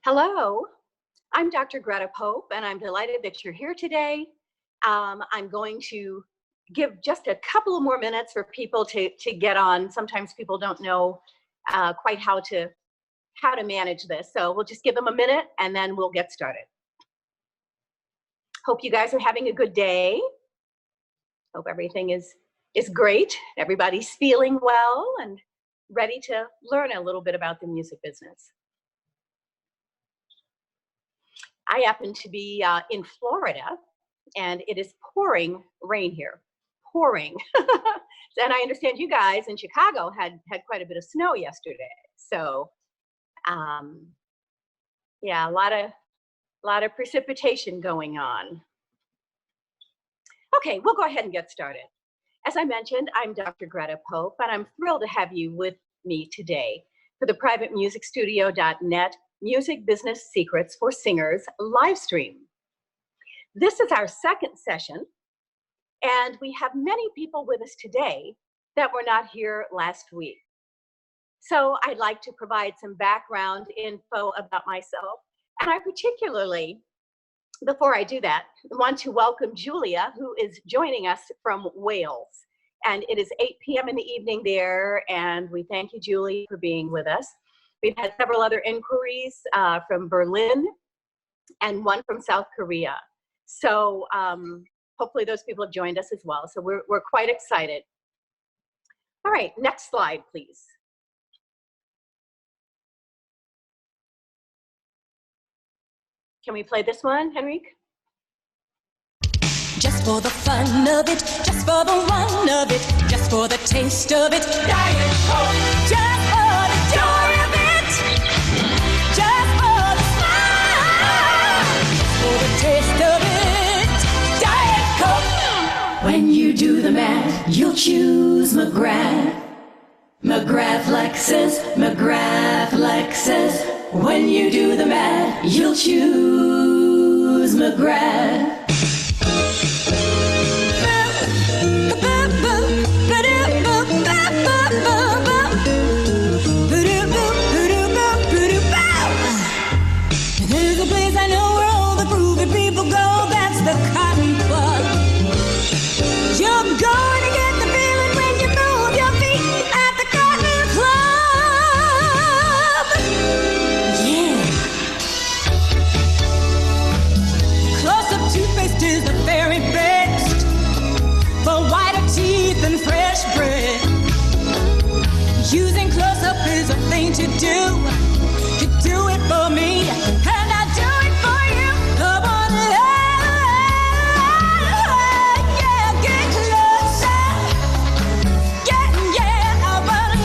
Hello, I'm Dr. Greta Pope, and I'm delighted that you're here today. I'm going to give just a couple of more minutes for people to get on. Sometimes people don't know quite how to manage this, so we'll just give them a minute and then we'll get started. Hope you guys are having a good day. Hope everything is great. Everybody's feeling well and ready to learn a little bit about the music business. I happen to be in Florida, and it is pouring rain here, pouring. And I understand you guys in Chicago had quite a bit of snow yesterday. So, yeah, a lot of precipitation going on. Okay, we'll go ahead and get started. As I mentioned, I'm Dr. Greta Pope, and I'm thrilled to have you with me today for the privatemusicstudio.net Music Business Secrets for Singers live stream. This is our second session, and we have many people with us today that were not here last week. So I'd like to provide some background info about myself, and I particularly, before I do that, want to welcome Julia, who is joining us from Wales. And it is 8 p.m. in the evening there, and we thank you, Julie, for being with us. We've had several other inquiries from Berlin and one from South Korea. So hopefully those people have joined us as well. So we're quite excited. All right, next slide, please. Can we play this one, Henrik? Just for the fun of it, just for the run of it, just for the taste of it, Diet Coke. Just for the joy of it, just for the smile, just for the taste of it, Diet Coke. When you do the math, you'll choose McGrath. McGrath Lexus, McGrath Lexus. When you do the math, you'll choose McGrath. There's a place I know where all the groovy people go, that's the Cotton Club. You're going to get the feeling when you move your feet at the Cotton Club. Yeah. Close-up toothpaste is the very best for whiter teeth and fresh breath. Using close-up is a thing to do. You do it for me, and I do it for you. Come on, yeah, get closer. Yeah, I wanna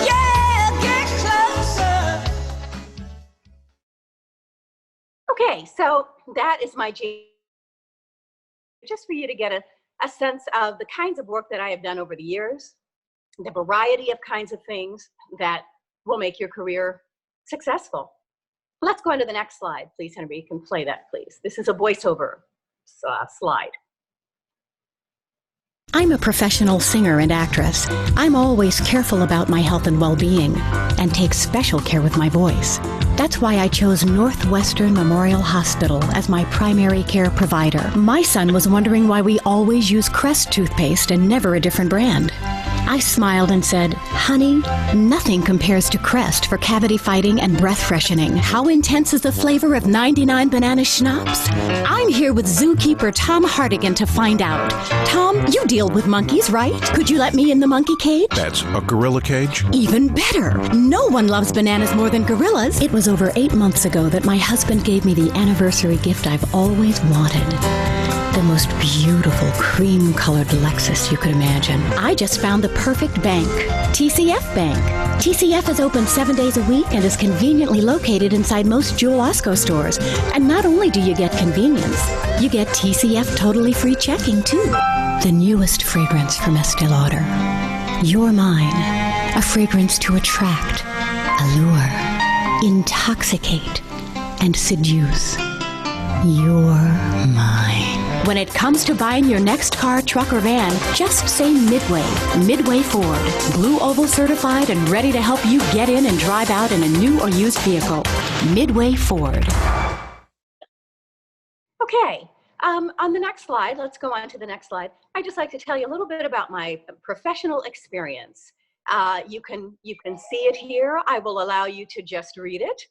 yeah, get closer. Okay, so that is my just for you to get a sense of the kinds of work that I have done over the years, the variety of kinds of things that will make your career successful. Let's go on to the next slide, please, Henry. You can play that, please. This is a voiceover slide. I'm a professional singer and actress. I'm always careful about my health and well-being and take special care with my voice. That's why I chose Northwestern Memorial Hospital as my primary care provider. My son was wondering why we always use Crest toothpaste and never a different brand. I smiled and said, "Honey, nothing compares to Crest for cavity fighting and breath freshening. How intense is the flavor of 99 banana schnapps?" I'm here with zookeeper Tom Hartigan to find out. Tom, you deal with monkeys, right? Could you let me in the monkey cage? That's a gorilla cage? Even better. No one loves bananas more than gorillas. It was over 8 months ago that my husband gave me the anniversary gift I've always wanted. The most beautiful cream-colored Lexus you could imagine. I just found the perfect bank, TCF Bank. TCF is open 7 days a week and is conveniently located inside most Jewel Osco stores. And not only do you get convenience, you get TCF totally free checking too. The newest fragrance from Estee Lauder. You're Mine, a fragrance to attract, allure, intoxicate, and seduce. You're mine. When it comes to buying your next car, truck, or van, just say Midway. Midway Ford. Blue Oval certified and ready to help you get in and drive out in a new or used vehicle. Midway Ford. Okay, on the next slide, let's go on to the next slide. I'd just like to tell you a little bit about my professional experience. You can see it here. I will allow you to just read it.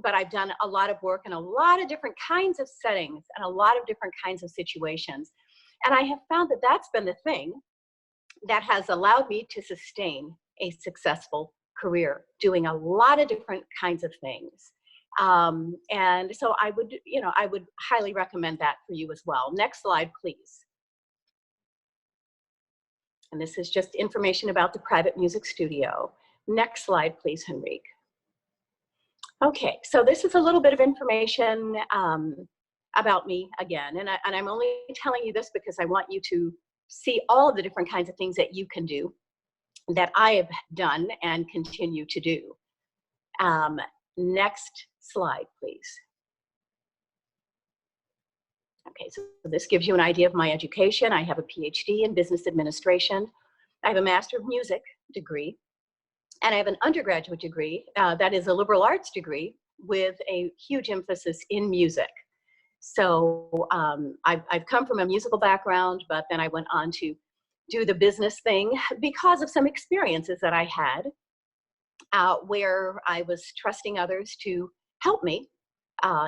But I've done a lot of work in a lot of different kinds of settings and a lot of different kinds of situations. And I have found that that's been the thing that has allowed me to sustain a successful career, doing a lot of different kinds of things. And so I would highly recommend that for you as well. Next slide, please. And this is just information about the private music studio. Next slide, please, Henrique. Okay, so this is a little bit of information about me again, and I'm only telling you this because I want you to see all of the different kinds of things that you can do, that I have done and continue to do. Next slide, please. Okay, so this gives you an idea of my education. I have a PhD in business administration. I have a Master of Music degree. And I have an undergraduate degree that is a liberal arts degree with a huge emphasis in music. So I've come from a musical background, but then I went on to do the business thing because of some experiences that I had where I was trusting others to help me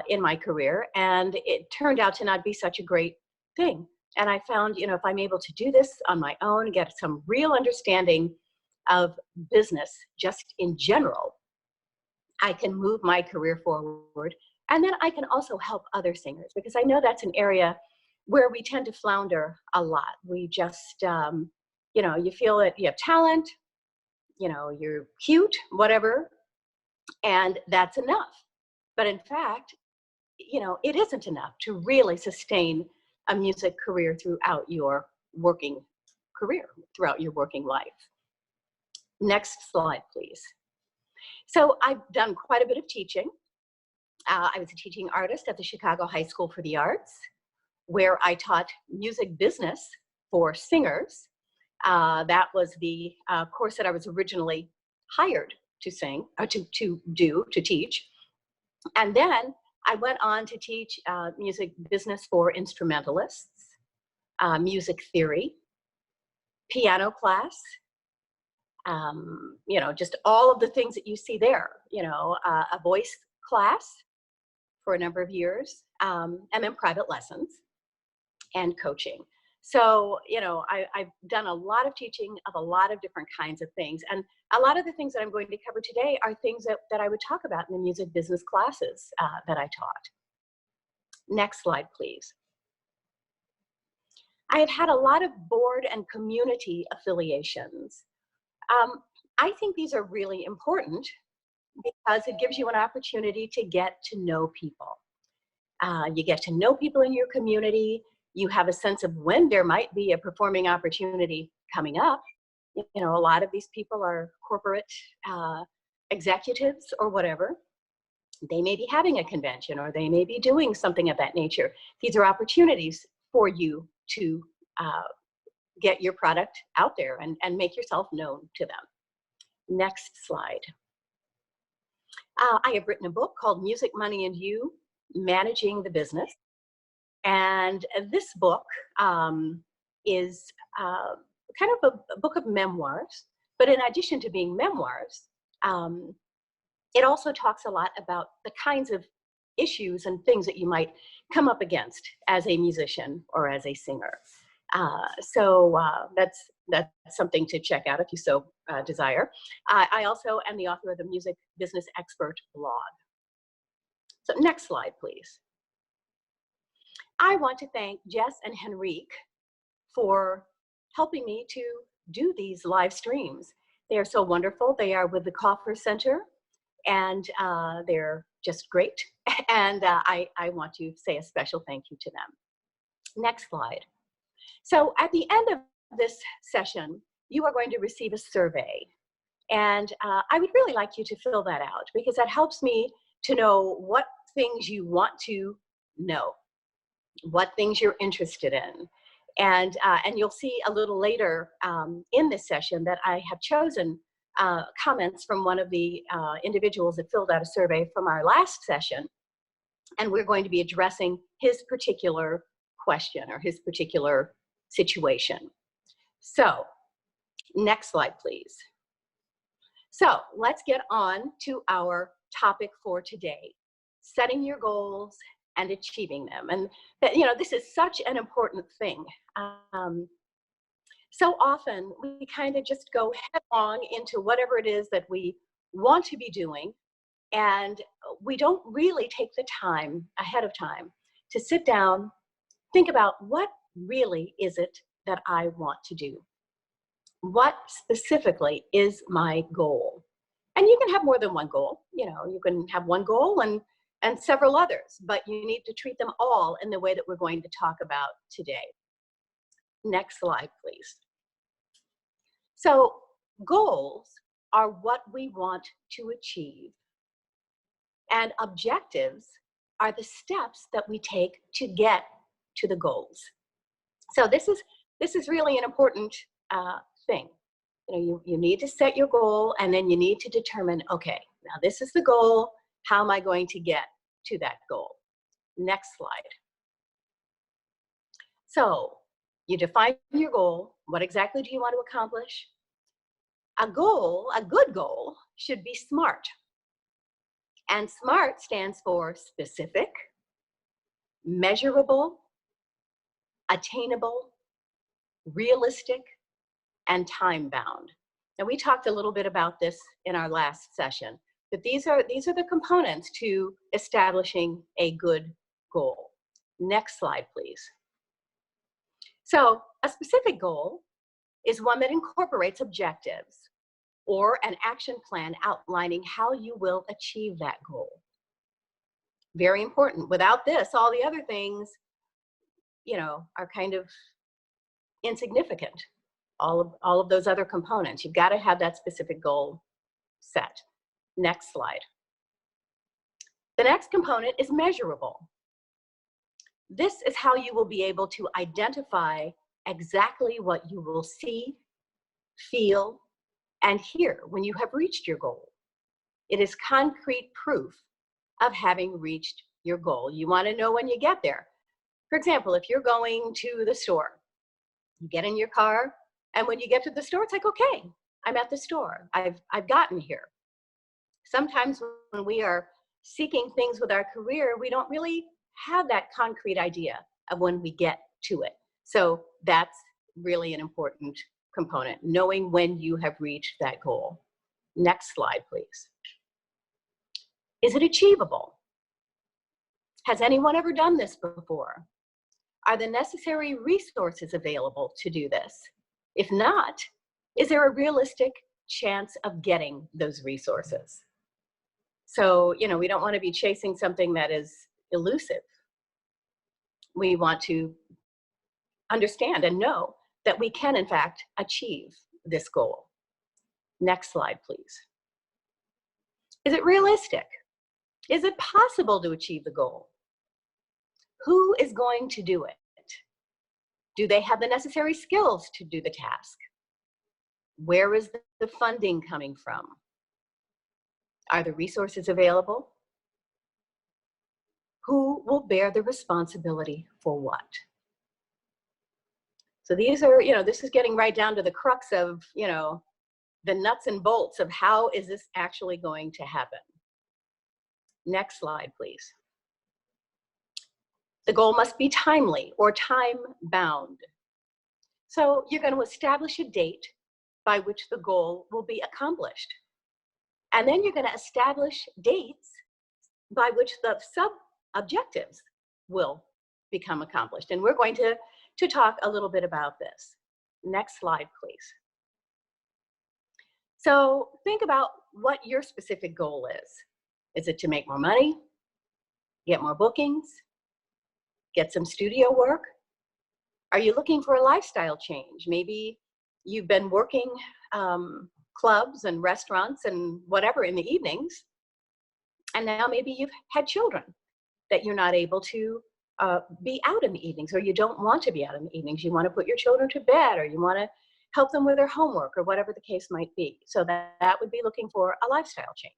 in my career. And it turned out to not be such a great thing. And I found, if I'm able to do this on my own, get some real understanding of business just in general, I can move my career forward. And then I can also help other singers, because I know that's an area where we tend to flounder a lot. We just, you feel that you have talent, you're cute, whatever, and that's enough. But in fact, it isn't enough to really sustain a music career throughout your working career, throughout your working life. Next slide, please. So I've done quite a bit of teaching. I was a teaching artist at the Chicago High School for the Arts, where I taught music business for singers. That was the course that I was originally hired to sing, or to teach. And then I went on to teach music business for instrumentalists, music theory, piano class, just all of the things that you see there, a voice class for a number of years, and then private lessons and coaching. So, I've done a lot of teaching of a lot of different kinds of things. And a lot of the things that I'm going to cover today are things that I would talk about in the music business classes that I taught. Next slide, please. I have had a lot of board and community affiliations. I think these are really important because it gives you an opportunity to get to know people. You get to know people in your community. You have a sense of when there might be a performing opportunity coming up. A lot of these people are corporate executives or whatever. They may be having a convention, or they may be doing something of that nature. These are opportunities for you to get your product out there and make yourself known to them. Next slide. I have written a book called Music, Money, and You, Managing the Business. And this book is kind of a book of memoirs, but in addition to being memoirs, it also talks a lot about the kinds of issues and things that you might come up against as a musician or as a singer. So that's something to check out if you so desire. I also am the author of the Music Business Expert blog. So next slide, please. I want to thank Jess and Henrique for helping me to do these live streams. They are so wonderful. They are with the Kaufherr Center, and they're just great. And I want to say a special thank you to them. Next slide. So at the end of this session, you are going to receive a survey. And I would really like you to fill that out, because that helps me to know what things you want to know, what things you're interested in. And you'll see a little later in this session that I have chosen comments from one of the individuals that filled out a survey from our last session. And we're going to be addressing his particular question or his particular situation. So, next slide, please. So, let's get on to our topic for today, setting your goals and achieving them. And that, you know, this is such an important thing. So often we kind of just go headlong into whatever it is that we want to be doing, and we don't really take the time ahead of time to sit down, think about what really is it that I want to do? What specifically is my goal? And you can have more than one goal. You know, you can have one goal and several others, but you need to treat them all in the way that we're going to talk about today. Next slide, please. So goals are what we want to achieve, and objectives are the steps that we take to get to the goals. So this is really an important thing. You know, you need to set your goal, and then you need to determine, okay, now this is the goal. How am I going to get to that goal? Next slide. So you define your goal. What exactly do you want to accomplish? A goal, a good goal, should be SMART. And SMART stands for specific, measurable, attainable, realistic, and time-bound. Now, we talked a little bit about this in our last session, but these are the components to establishing a good goal. Next slide, please. So a specific goal is one that incorporates objectives or an action plan outlining how you will achieve that goal. Very important. Without this, all the other things, you know, are kind of insignificant. All of those other components. You've got to have that specific goal set. Next slide. The next component is measurable. This is how you will be able to identify exactly what you will see, feel, and hear when you have reached your goal. It is concrete proof of having reached your goal. You want to know when you get there. For example, if you're going to the store, you get in your car, and when you get to the store, it's like, okay, I'm at the store. I've gotten here. Sometimes when we are seeking things with our career, we don't really have that concrete idea of when we get to it. So that's really an important component, knowing when you have reached that goal. Next slide, please. Is it achievable? Has anyone ever done this before? Are the necessary resources available to do this? If not, is there a realistic chance of getting those resources? So, you know, we don't want to be chasing something that is elusive. We want to understand and know that we can, in fact, achieve this goal. Next slide, please. Is it realistic? Is it possible to achieve the goal? Who is going to do it? Do they have the necessary skills to do the task? Where is the funding coming from? Are the resources available? Who will bear the responsibility for what? So these are, you know, this is getting right down to the crux of, you know, the nuts and bolts of how is this actually going to happen. Next slide, please. The goal must be timely or time-bound. So you're going to establish a date by which the goal will be accomplished. And then you're going to establish dates by which the sub-objectives will become accomplished. And we're going to talk a little bit about this. Next slide, please. So think about what your specific goal is. Is it to make more money, get more bookings, get some studio work? Are you looking for a lifestyle change? Maybe you've been working clubs and restaurants and whatever in the evenings, and now maybe you've had children that you're not able to be out in the evenings, or you don't want to be out in the evenings. You want to put your children to bed, or you want to help them with their homework, or whatever the case might be. So that would be looking for a lifestyle change.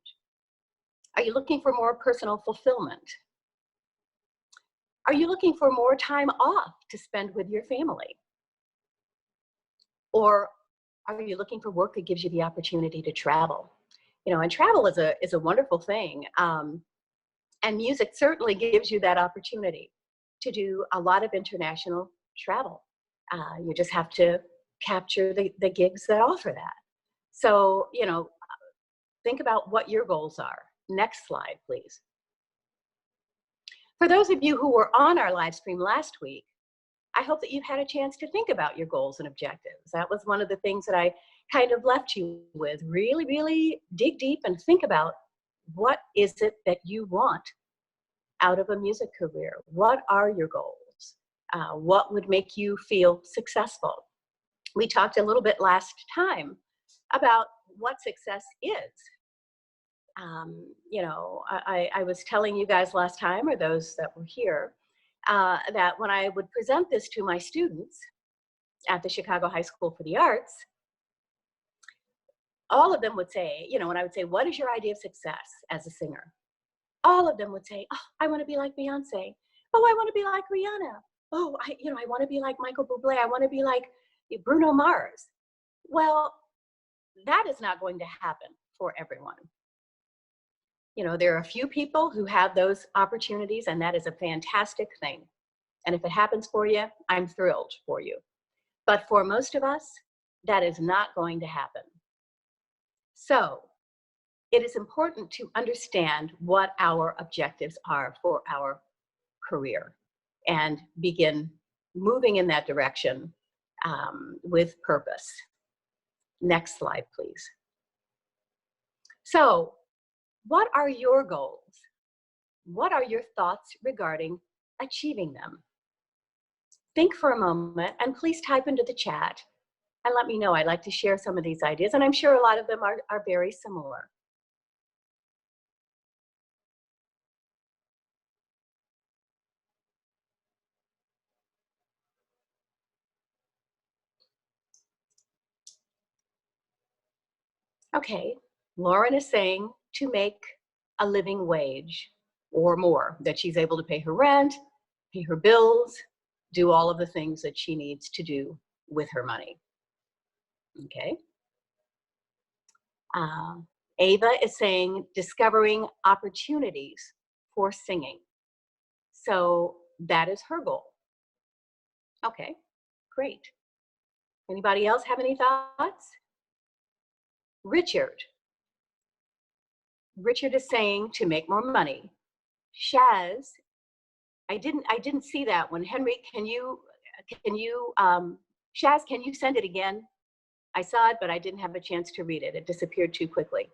Are you looking for more personal fulfillment? Are you looking for more time off to spend with your family? Or are you looking for work that gives you the opportunity to travel? You know, and travel is a wonderful thing. And music certainly gives you that opportunity to do a lot of international travel. You just have to capture the gigs that offer that. So, you know, think about what your goals are. Next slide, please. For those of you who were on our live stream last week, I hope that you've had a chance to think about your goals and objectives. That was one of the things that I kind of left you with. Really, really dig deep and think about, what is it that you want out of a music career? What are your goals? What would make you feel successful? We talked a little bit last time about what success is. You know, I was telling you guys last time, or those that were here, that when I would present this to my students at the Chicago High School for the Arts, all of them would say, you know, when I would say, what is your idea of success as a singer? All of them would say, oh, I want to be like Beyonce. Oh, I want to be like Rihanna. Oh, I want to be like Michael Bublé. I want to be like Bruno Mars. Well, that is not going to happen for everyone. You know, there are a few people who have those opportunities, and that is a fantastic thing. And if it happens for you, I'm thrilled for you. But for most of us, that is not going to happen. So it is important to understand what our objectives are for our career and begin moving in that direction with purpose. Next slide, please. So, what are your goals? What are your thoughts regarding achieving them? Think for a moment, and please type into the chat and let me know. I'd like to share some of these ideas, and I'm sure a lot of them are very similar. Okay, Lauren is saying to make a living wage or more, that she's able to pay her rent, pay her bills, do all of the things that she needs to do with her money. Okay. Ava is saying discovering opportunities for singing. So that is her goal. Okay, great. Anybody else have any thoughts? Richard is saying to make more money. Shaz, I didn't see that one. Henry, Shaz, can you send it again? I saw it, but I didn't have a chance to read it. It disappeared too quickly.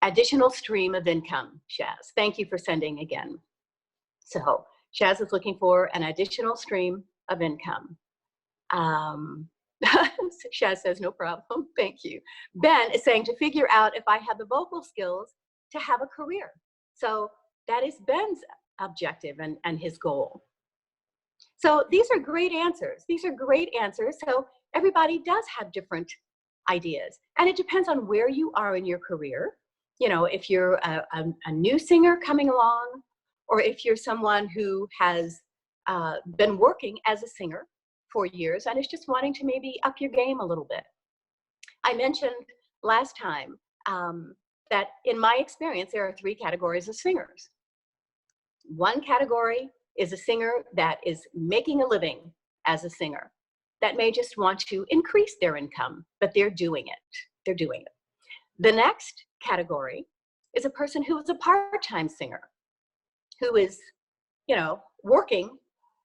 Additional stream of income, Shaz. Thank you for sending again. So Shaz is looking for an additional stream of income. Shaz says, no problem, thank you. Ben is saying to figure out if I have the vocal skills to have a career. So that is Ben's objective and his goal. So these are great answers. These are great answers. So everybody does have different ideas. And it depends on where you are in your career. You know, if you're a new singer coming along, or if you're someone who has been working as a singer for years and is just wanting to maybe up your game a little bit. I mentioned last time that in my experience, there are 3 categories of singers. One category is a singer that is making a living as a singer, that may just want to increase their income, but they're doing it. They're doing it. The next category is a person who is a part-time singer, who is, you know, working,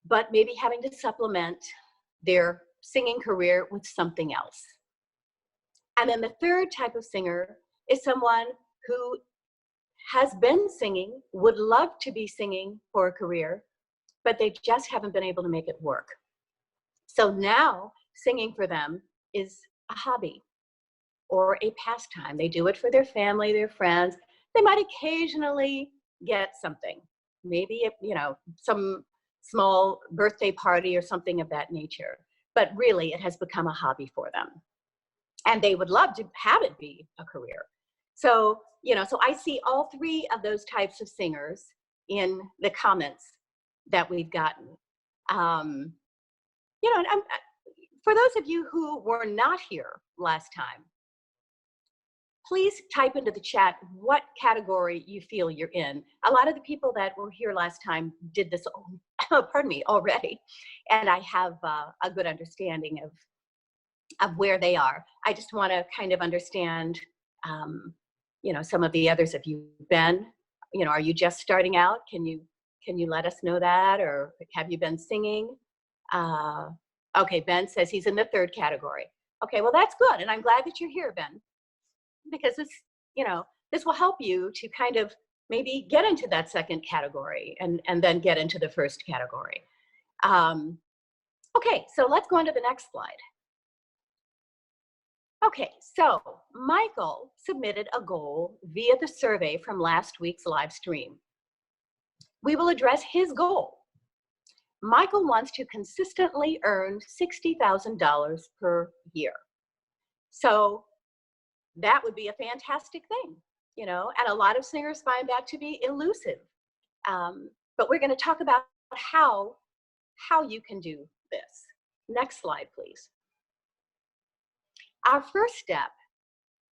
but maybe having to supplement their singing career with something else. And then the third type of singer is someone who has been singing, would love to be singing for a career, but they just haven't been able to make it work. So now singing for them is a hobby, or a pastime. They do it for their family, their friends. They might occasionally get something, maybe, some small birthday party or something of that nature. But really, it has become a hobby for them. And they would love to have it be a career. So, so I see all three of those types of singers in the comments that we've gotten. And for those of you who were not here last time, please type into the chat what category you feel you're in. A lot of the people that were here last time did this, already. And I have a good understanding of where they are. I just want to kind of understand, some of the others of you. Ben, are you just starting out? Can you let us know that, or have you been singing? Okay, Ben says he's in the third category. Okay, well, that's good. And I'm glad that you're here, Ben, because this will help you to kind of maybe get into that second category and then get into the first category. Okay, so let's go on to the next slide. Okay, so Michael submitted a goal via the survey from last week's live stream. We will address his goal. Michael wants to consistently earn $60,000 per year. So that would be a fantastic thing, and a lot of singers find that to be elusive. But we're going to talk about how you can do this. Next slide, please. Our first step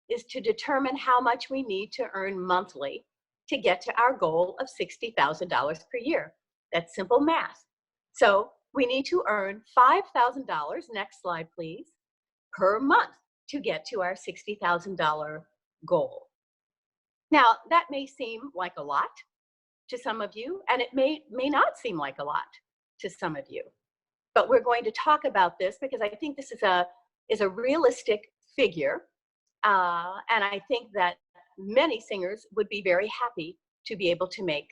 is to determine how much we need to earn monthly to get to our goal of $60,000 per year. That's simple math. So we need to earn $5,000, next slide please, per month to get to our $60,000 goal. Now, that may seem like a lot to some of you, and it may not seem like a lot to some of you. But we're going to talk about this because I think this is a realistic figure, and I think that many singers would be very happy to be able to make.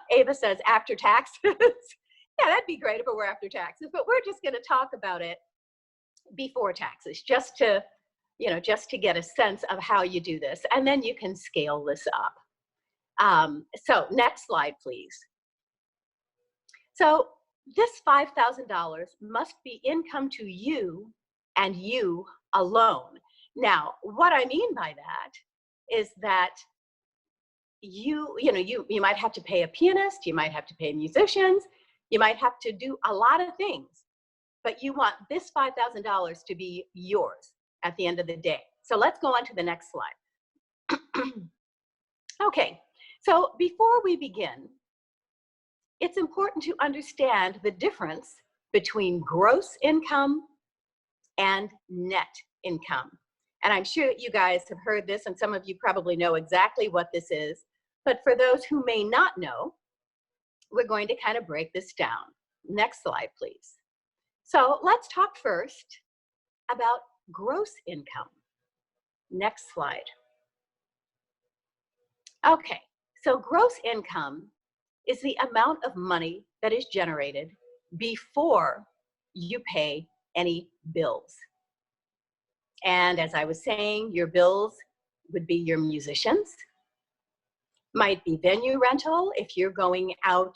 Ava says after taxes. Yeah, that'd be great if it were after taxes, but we're just going to talk about it before taxes, just to get a sense of how you do this, and then you can scale this up. So next slide, please. So this $5,000 must be income to you and you alone. Now, what I mean by that is that you might have to pay a pianist, you might have to pay musicians, you might have to do a lot of things, but you want this $5,000 to be yours at the end of the day. So let's go on to the next slide. Okay, so before we begin, it's important to understand the difference between gross income and net income. And I'm sure you guys have heard this, and some of you probably know exactly what this is. But for those who may not know, we're going to kind of break this down. Next slide, please. So let's talk first about gross income. Next slide. Okay, so gross income is the amount of money that is generated before you pay any bills. And as I was saying, your bills would be your musicians, might be venue rental if you're going out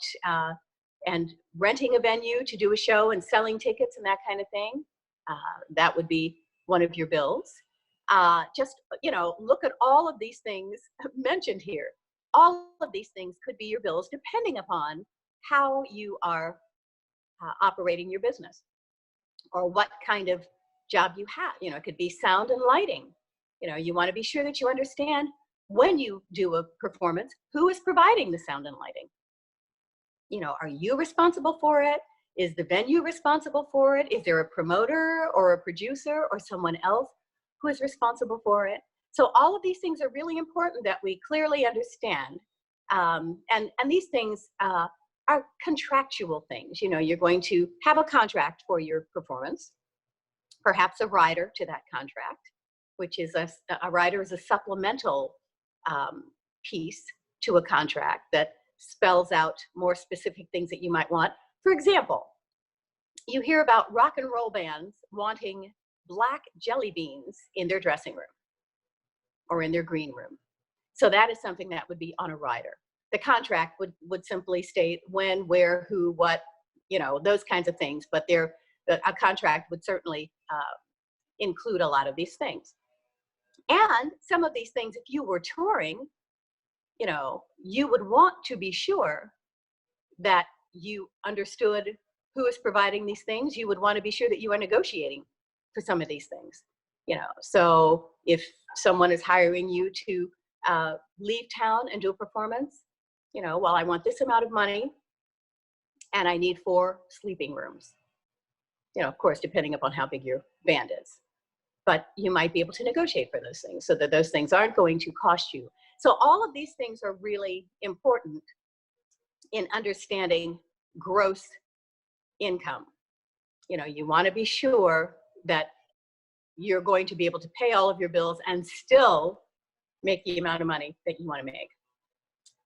and renting a venue to do a show and selling tickets and that kind of thing. That would be one of your bills. Just, look at all of these things mentioned here. All of these things could be your bills depending upon how you are operating your business or what kind of job you have. It could be sound and lighting. You want to be sure that you understand when you do a performance, who is providing the sound and lighting? Are you responsible for it? Is the venue responsible for it? Is there a promoter or a producer or someone else who is responsible for it? So all of these things are really important that we clearly understand. And these things are contractual things. You're going to have a contract for your performance, perhaps a rider to that contract, which is a rider is a supplemental piece to a contract that spells out more specific things that you might want. For example, you hear about rock and roll bands wanting black jelly beans in their dressing room or in their green room. So that is something that would be on a rider. The contract would simply state when, where, who, what, you know, those kinds of things, but a contract would certainly include a lot of these things. And some of these things, if you were touring, you know, you would want to be sure that you understood who is providing these things. You would want to be sure that you are negotiating for some of these things, you know. So if someone is hiring you to leave town and do a performance, you know, well, I want this amount of money and I need 4 sleeping rooms, you know, of course, depending upon how big your band is. But you might be able to negotiate for those things so that those things aren't going to cost you. So all of these things are really important in understanding gross income. You know, you want to be sure that you're going to be able to pay all of your bills and still make the amount of money that you want to make.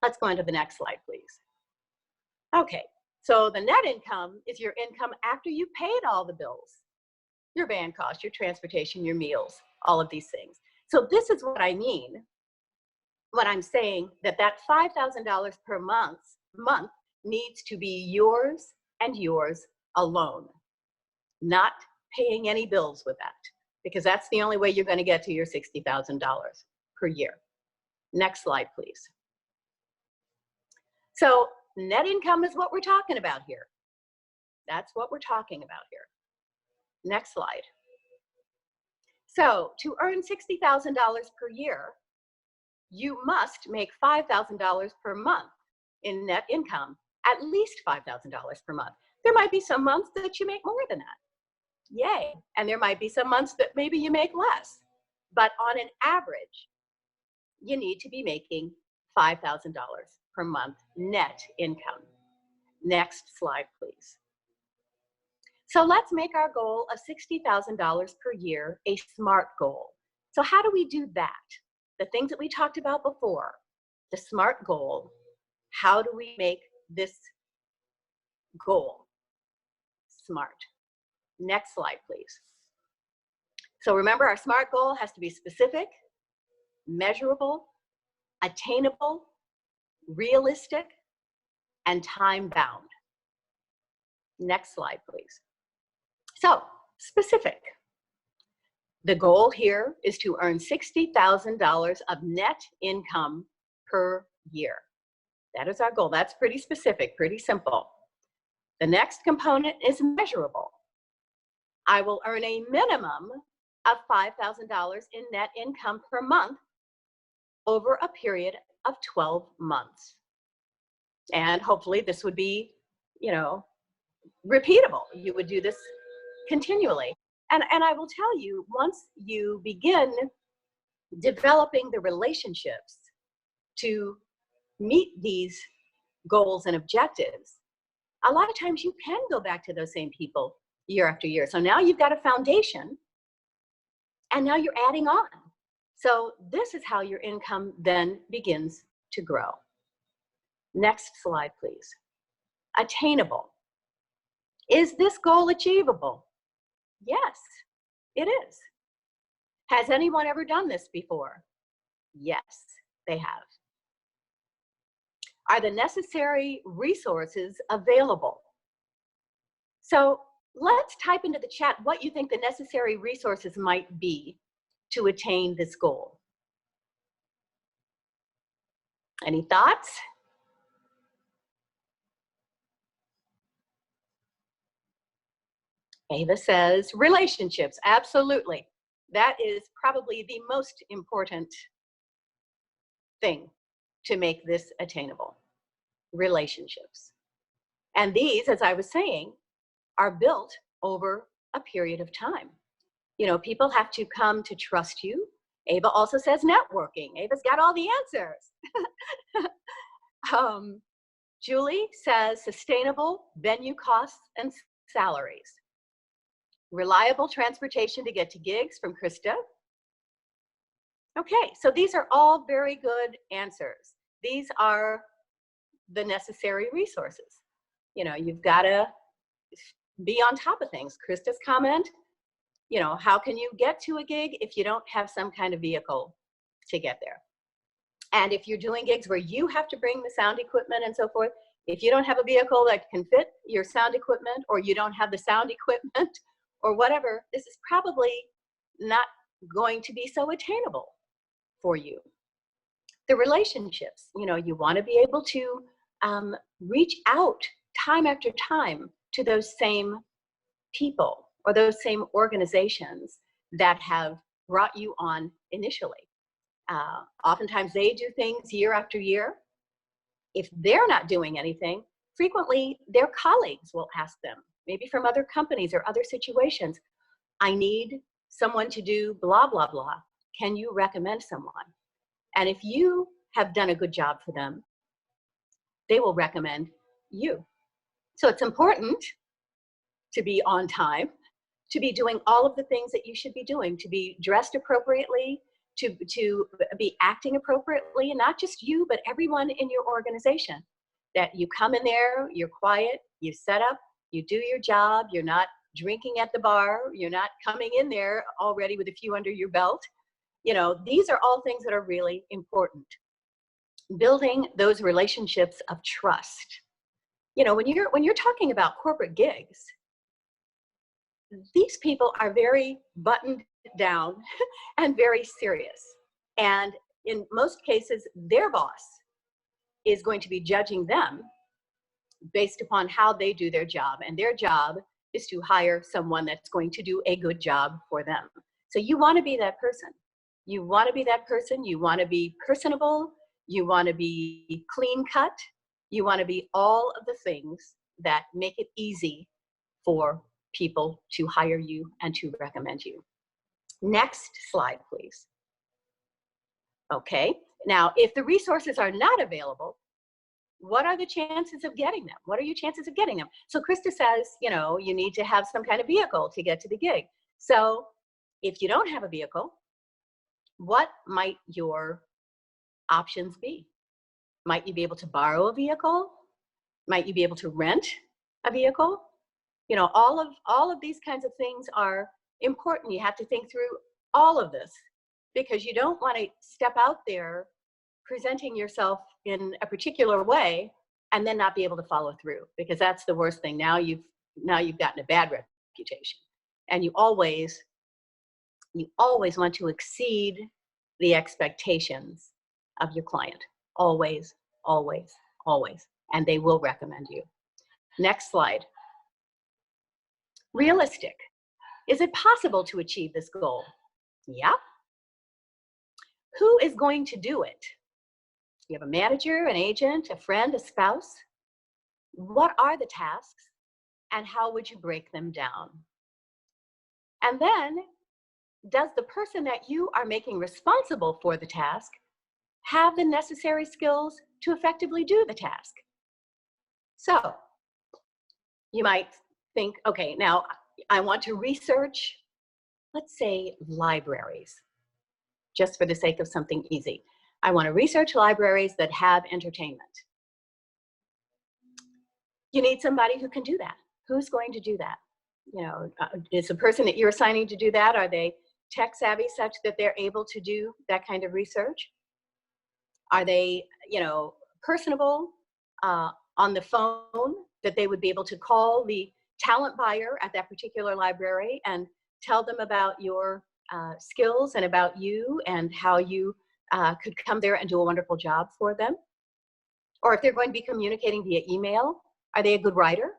Let's go on to the next slide, please. Okay, so the net income is your income after you paid all the bills. Your band costs, your transportation, your meals, all of these things. So this is what I mean when I'm saying that that $5,000 per month needs to be yours and yours alone, not paying any bills with that, because that's the only way you're going to get to your $60,000 per year. Next slide, please. So net income is what we're talking about here. That's what we're talking about here. Next slide. So to earn $60,000 per year, you must make $5,000 per month in net income, at least $5,000 per month. There might be some months that you make more than that. Yay. And there might be some months that maybe you make less. But on an average, you need to be making $5,000 per month net income. Next slide, please. So let's make our goal of $60,000 per year a SMART goal. So how do we do that? The things that we talked about before, the SMART goal, how do we make this goal SMART? Next slide, please. So remember, our SMART goal has to be specific, measurable, attainable, realistic, and time-bound. Next slide, please. So, specific. The goal here is to earn $60,000 of net income per year. That is our goal. That's pretty specific, pretty simple. The next component is measurable. I will earn a minimum of $5,000 in net income per month over a period of 12 months. And hopefully this would be, you know, repeatable. You would do this continually. And I will tell you, once you begin developing the relationships to meet these goals and objectives, a lot of times you can go back to those same people year after year. So now you've got a foundation, and now you're adding on. So this is how your income then begins to grow. Next slide, please. Attainable. Is this goal achievable? Yes, it is. Has anyone ever done this before? Yes, they have. Are the necessary resources available? So let's type into the chat what you think the necessary resources might be to attain this goal. Any thoughts? Ava says relationships. Absolutely. That is probably the most important thing to make this attainable. Relationships. And these, as I was saying, are built over a period of time. You know, people have to come to trust you. Ava also says networking. Ava's got all the answers. Julie says sustainable venue costs and salaries. Reliable transportation to get to gigs from Krista. Okay, so these are all very good answers. These are the necessary resources. You know, you've got to be on top of things. Krista's comment, You know, how can you get to a gig if you don't have some kind of vehicle to get there? And if you're doing gigs where you have to bring the sound equipment and so forth, if you don't have a vehicle that can fit your sound equipment, or you don't have the sound equipment or whatever, this is probably not going to be so attainable for you. The relationships, you know, you want to be able to reach out time after time to those same people or those same organizations that have brought you on initially. Oftentimes they do things year after year. If they're not doing anything, frequently their colleagues will ask them, maybe from other companies or other situations, I need someone to do blah, blah, blah. Can you recommend someone? And if you have done a good job for them, they will recommend you. So it's important to be on time, to be doing all of the things that you should be doing, to be dressed appropriately, to be acting appropriately, and not just you, but everyone in your organization. That you come in there, you're quiet, you set up, you do your job, you're not drinking at the bar, you're not coming in there already with a few under your belt. You know, these are all things that are really important. Building those relationships of trust. You know, when you're talking about corporate gigs, these people are very buttoned down and very serious. And in most cases, their boss is going to be judging them based upon how they do their job. And their job is to hire someone that's going to do a good job for them. So you want to be that person. You want to be that person. You want to be personable. You want to be clean cut. You want to be all of the things that make it easy for people to hire you and to recommend you. Next slide, please. Okay, now if the resources are not available, what are the chances of getting them? What are your chances of getting them? So Krista says, you know, you need to have some kind of vehicle to get to the gig. So if you don't have a vehicle, what might your options be? Might you be able to borrow a vehicle? Might you be able to rent a vehicle? You know, all of these kinds of things are important. You have to think through all of this, because you don't want to step out there presenting yourself in a particular way and then not be able to follow through, because that's the worst thing. Now you've gotten a bad reputation, and you always want to exceed the expectations of your client. Always, always, always. And they will recommend you. Next slide. Realistic. Is it possible to achieve this goal? Yeah. Who is going to do it? You have a manager, an agent, a friend, a spouse. What are the tasks, and how would you break them down? And then, does the person that you are making responsible for the task have the necessary skills to effectively do the task? So you might think, okay, now I want to research, let's say, libraries, just for the sake of something easy. I want to research libraries that have entertainment. You need somebody who can do that. Who's going to do that? You know, is the person that you're assigning to do that, are they tech savvy such that they're able to do that kind of research? Are they, you know, personable on the phone, that they would be able to call the talent buyer at that particular library and tell them about your skills and about you and how you could come there and do a wonderful job for them? Or if they're going to be communicating via email, are they a good writer?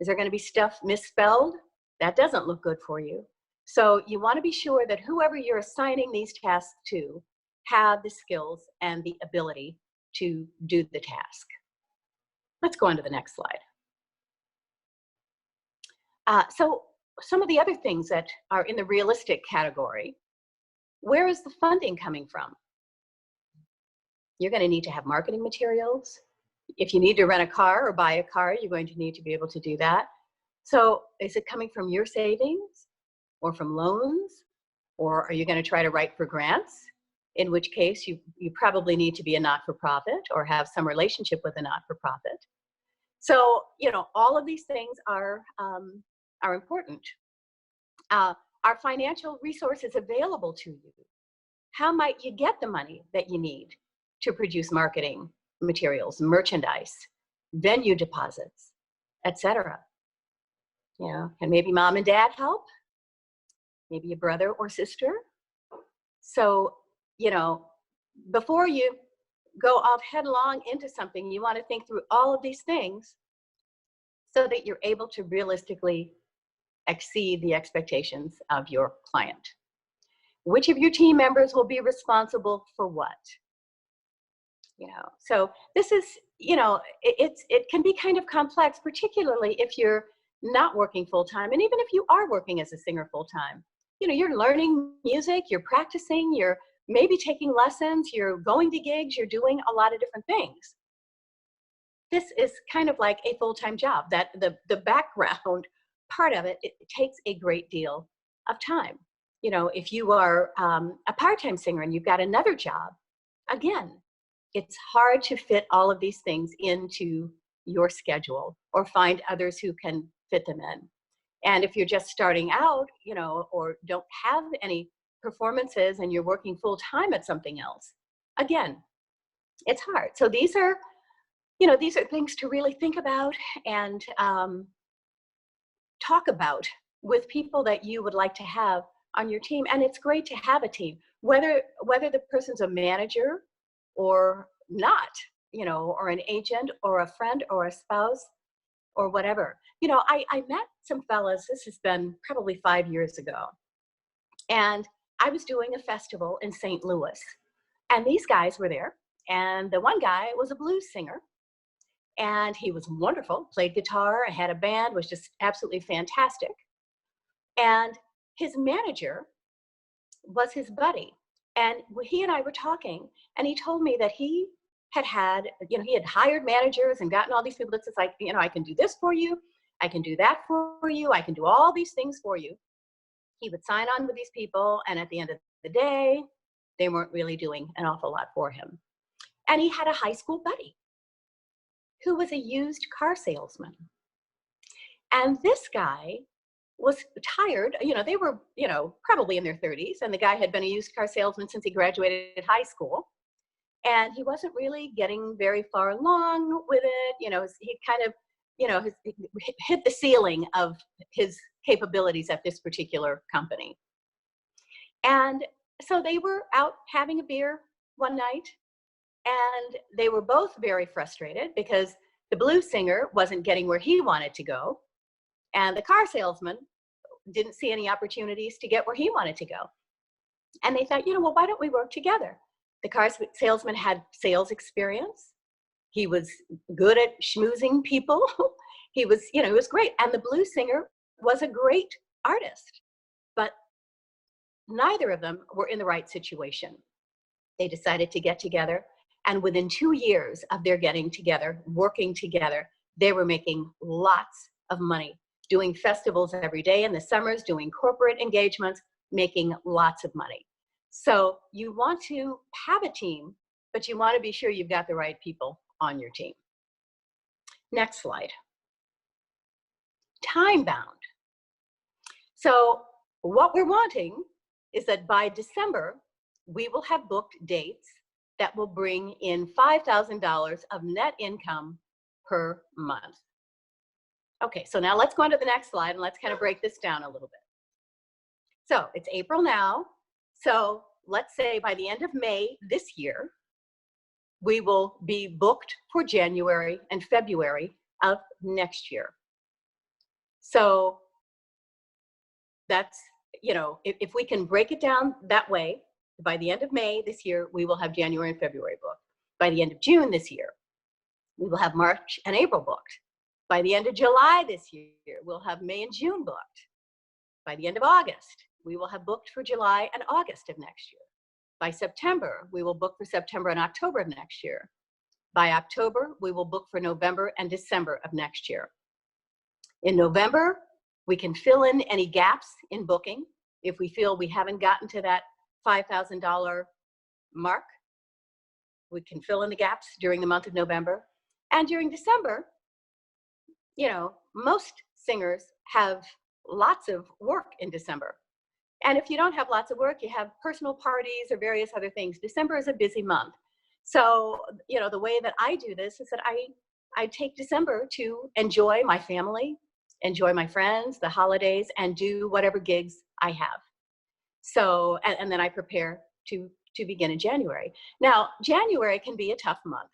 Is there going to be stuff misspelled? That doesn't look good for you. So you want to be sure that whoever you're assigning these tasks to have the skills and the ability to do the task. Let's go on to the next slide. So some of the other things that are in the realistic category, where is the funding coming from? You're going to need to have marketing materials. If you need to rent a car or buy a car, you're going to need to be able to do that. So is it coming from your savings or from loans? Or are you going to try to write for grants? In which case you probably need to be a not-for-profit or have some relationship with a not-for-profit. So, you know, all of these things are important. Are Are financial resources available to you? How might you get the money that you need to produce marketing materials, merchandise, venue deposits, etc.? You know, can maybe mom and dad help? Maybe a brother or sister? So, you know, before you go off headlong into something, you want to think through all of these things so that you're able to realistically exceed the expectations of your client. Which of your team members will be responsible for what? You know, so this is, you know, it can be kind of complex, particularly if you're not working full-time, and even if you are working as a singer full-time. You know, you're learning music, you're practicing, you're maybe taking lessons, you're going to gigs, you're doing a lot of different things. This is kind of like a full-time job. That the background part of it, it takes a great deal of time. You know, if you are a part-time singer and you've got another job, again, it's hard to fit all of these things into your schedule or find others who can fit them in. And if you're just starting out, you know, or don't have any performances and you're working full-time at something else, again, it's hard. So these are, you know, these are things to really think about and talk about with people that you would like to have on your team. And it's great to have a team, whether the person's a manager or not, you know, or an agent or a friend or a spouse or whatever. You know, I met some fellas, this has been probably 5 years ago, and I was doing a festival in St. Louis, and these guys were there, and the one guy was a blues singer, and he was wonderful, played guitar, had a band, was just absolutely fantastic. And his manager was his buddy. And he and I were talking, and he told me that he had, you know, he had hired managers and gotten all these people that's just like, you know, I can do this for you, I can do that for you, I can do all these things for you. He would sign on with these people, and at the end of the day, they weren't really doing an awful lot for him. And he had a high school buddy who was a used car salesman. And this guy was tired, you know, they were, you know, probably in their 30s, and the guy had been a used car salesman since he graduated high school. And he wasn't really getting very far along with it. You know, he kind of, you know, hit the ceiling of his capabilities at this particular company. And so they were out having a beer one night, and they were both very frustrated because the blues singer wasn't getting where he wanted to go, and the car salesman didn't see any opportunities to get where he wanted to go. And they thought, you know, well, why don't we work together? The car salesman had sales experience. He was good at schmoozing people. He was, you know, he was great. And the blues singer was a great artist, but neither of them were in the right situation. They decided to get together, and within 2 years of their getting together, working together, they were making lots of money, doing festivals every day in the summers, doing corporate engagements, making lots of money. So you want to have a team, but you want to be sure you've got the right people on your team. Next slide. Time bound. So what we're wanting is that by December, we will have booked dates that will bring in $5,000 of net income per month. Okay, so now let's go on to the next slide and let's kind of break this down a little bit. So it's April now. So let's say by the end of May this year, we will be booked for January and February of next year. So that's, you know, if we can break it down that way, by the end of May this year, we will have January and February booked. By the end of June this year, we will have March and April booked. By the end of July this year, we'll have May and June booked. By the end of August, we will have booked for July and August of next year. By September, we will book for September and October of next year. By October, we will book for November and December of next year. In November, we can fill in any gaps in booking. If we feel we haven't gotten to that $5,000 mark, we can fill in the gaps during the month of November. And during December, you know, most singers have lots of work in December. And if you don't have lots of work, you have personal parties or various other things. December is a busy month. So, you know, the way that I do this is that I take December to enjoy my family, enjoy my friends, the holidays, and do whatever gigs I have. So, and then I prepare to begin in January. Now, January can be a tough month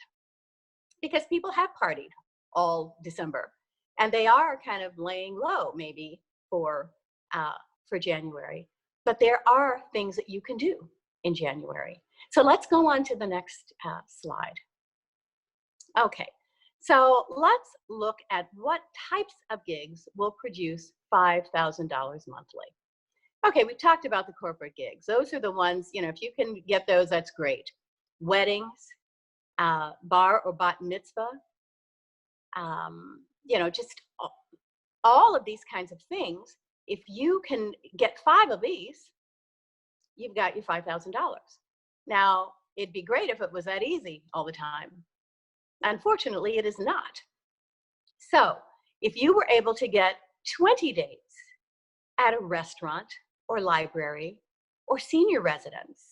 because people have partied all December, and they are kind of laying low maybe for January. But there are things that you can do in January. So let's go on to the next slide. Okay, so let's look at what types of gigs will produce $5,000 monthly. Okay, we've talked about the corporate gigs. Those are the ones, you know, if you can get those, that's great. Weddings, bar or bat mitzvah, you know, just all of these kinds of things. If you can get 5 of these, you've got your $5,000. Now, it'd be great if it was that easy all the time. Unfortunately, it is not. So if you were able to get 20 days at a restaurant or library or senior residence,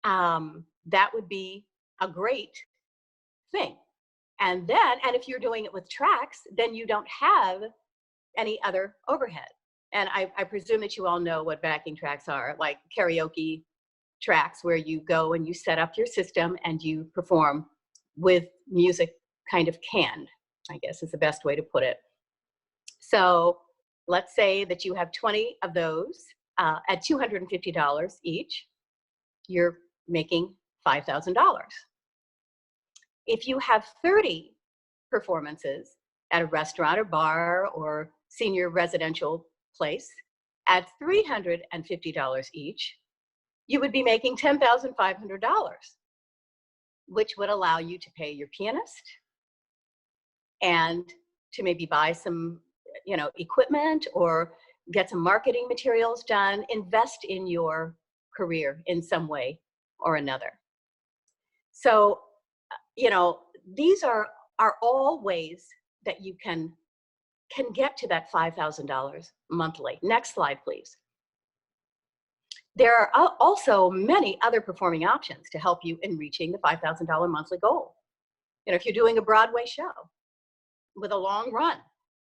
that would be a great thing. And then, and if you're doing it with tracks, then you don't have any other overhead. And I presume that you all know what backing tracks are, like karaoke tracks where you go and you set up your system and you perform with music kind of canned, I guess is the best way to put it. So let's say that you have 20 of those at $250 each, you're making $5,000. If you have 30 performances at a restaurant or bar or senior residential place at $350 each, you would be making $10,500, which would allow you to pay your pianist and to maybe buy some, you know, equipment or get some marketing materials done, invest in your career in some way or another. So, you know, these are all ways that you can get to that $5,000 monthly. Next slide, please. There are also many other performing options to help you in reaching the $5,000 monthly goal. You know, if you're doing a Broadway show with a long run,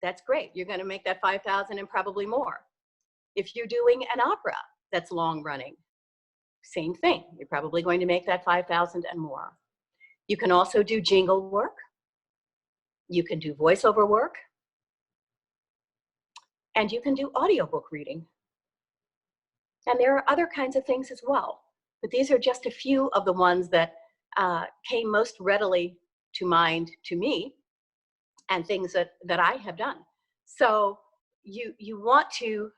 that's great. You're going to make that $5,000 and probably more. If you're doing an opera that's long running, same thing. You're probably going to make that $5,000 and more. You can also do jingle work. You can do voiceover work. And you can do audiobook reading. And there are other kinds of things as well. But these are just a few of the ones that came most readily to mind to me and things that I have done. So you want to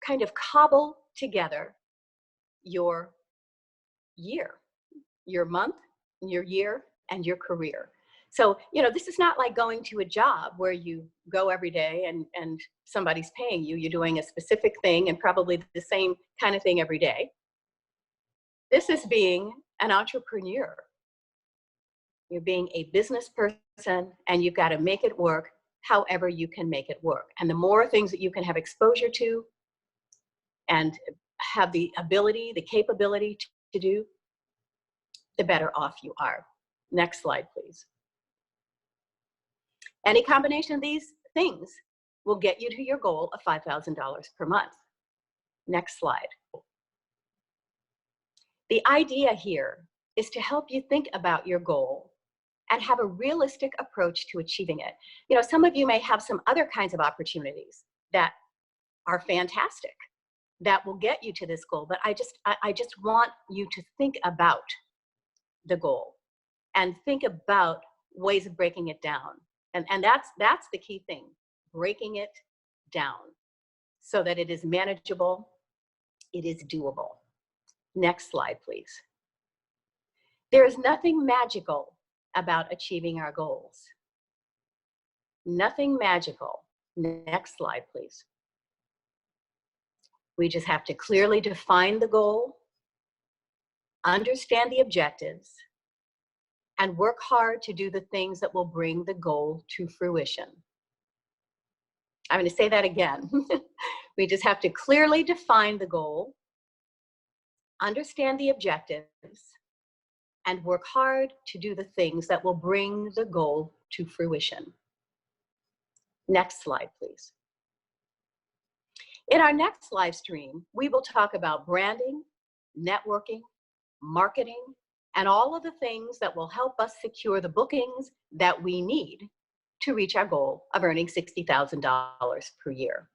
kind of cobble together your year, your month, your year, and your career. So, you know, this is not like going to a job where you go every day and somebody's paying you. You're doing a specific thing and probably the same kind of thing every day. This is being an entrepreneur. You're being a business person and you've got to make it work however you can make it work. And the more things that you can have exposure to and have the ability, the capability to do, the better off you are. Next slide, please. Any combination of these things will get you to your goal of $5,000 per month. Next slide. The idea here is to help you think about your goal and have a realistic approach to achieving it. You know, some of you may have some other kinds of opportunities that are fantastic that will get you to this goal, but I just want you to think about the goal and think about ways of breaking it down. And that's the key thing, breaking it down so that it is manageable, it is doable. Next slide, please. There is nothing magical about achieving our goals. Nothing magical. Next slide, please. We just have to clearly define the goal, understand the objectives, and work hard to do the things that will bring the goal to fruition. I'm going to say that again. We just have to clearly define the goal, understand the objectives, and work hard to do the things that will bring the goal to fruition. Next slide, please. In our next live stream, we will talk about branding, networking, marketing, and all of the things that will help us secure the bookings that we need to reach our goal of earning $60,000 per year.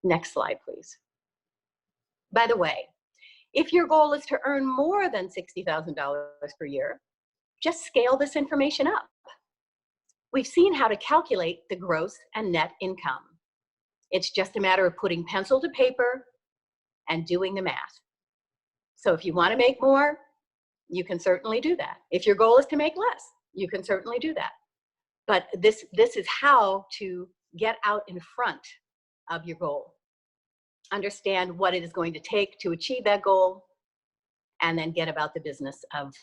Next slide, please. By the way, if your goal is to earn more than $60,000 per year, just scale this information up. We've seen how to calculate the gross and net income. It's just a matter of putting pencil to paper and doing the math. So if you want to make more, you can certainly do that. If your goal is to make less, you can certainly do that. But this is how to get out in front of your goal. Understand what it is going to take to achieve that goal, and then get about the business of